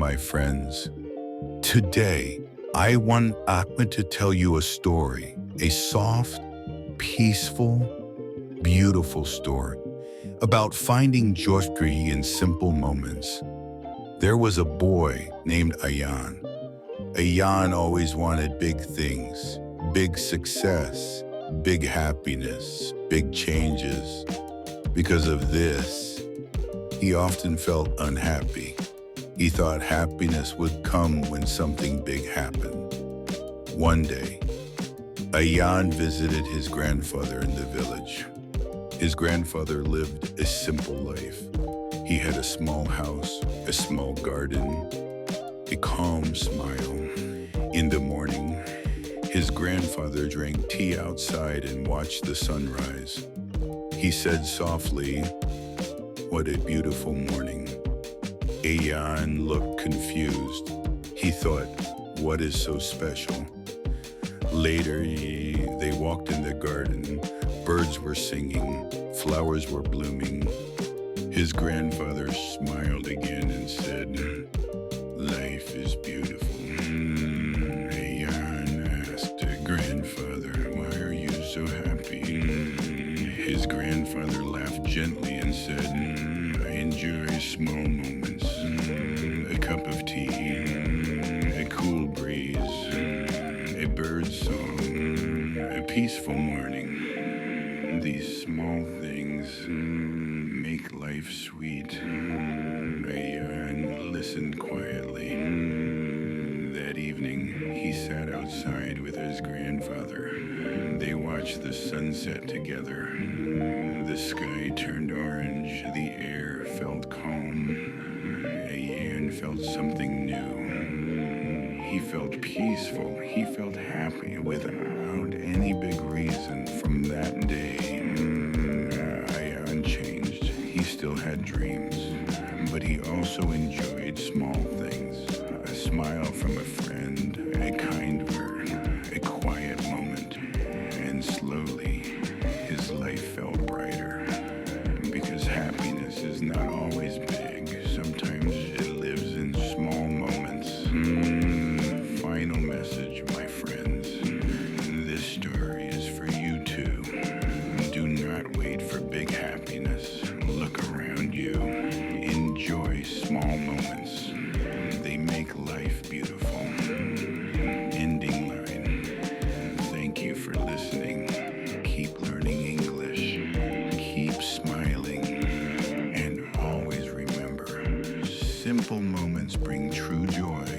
my friends. Today, I want Ahmed to tell you a story, a soft, peaceful, beautiful story about finding joy in simple moments. There was a boy named Ayan. Ayan always wanted big things, big success, big happiness, big changes. Because of this, he often felt unhappy. He thought happiness would come when something big happened. One day, Ayan visited his grandfather in the village. His grandfather lived a simple life. He had a small house, a small garden, a calm smile. In the morning, his grandfather drank tea outside and watched the sunrise. He said softly, "What a beautiful morning." Ayan looked confused. He thought, what is so special? Later, they walked in the garden. Birds were singing, flowers were blooming. His grandfather smiled again and said, "Life is beautiful." Ayan asked, "Grandfather, why are you so happy?" His grandfather laughed gently and said, "I enjoy small moments, a cup of tea, a cool breeze, a bird song, a peaceful morning. These small things make life sweet." Ayan listened quietly. That evening, he sat outside with his grandfather. They watched the sunset together. The sky turned orange, the air felt calm. Ayan felt something new. He felt peaceful, he felt happy without any big reason. From that day, Ayan changed. He still had dreams, but he also enjoyed small things. A smile from a friend, a kind word, a quiet moment. And slowly, his life felt brighter. Because happiness is not always big. Sometimes it lives in small moments. Final message, my friends. This story is for you too. Do not wait for big happiness. Look around you. Enjoy small moments. They make life beautiful. Ending line. Thank you for listening. Keep learning English. Keep smiling. And always remember, simple moments bring true joy.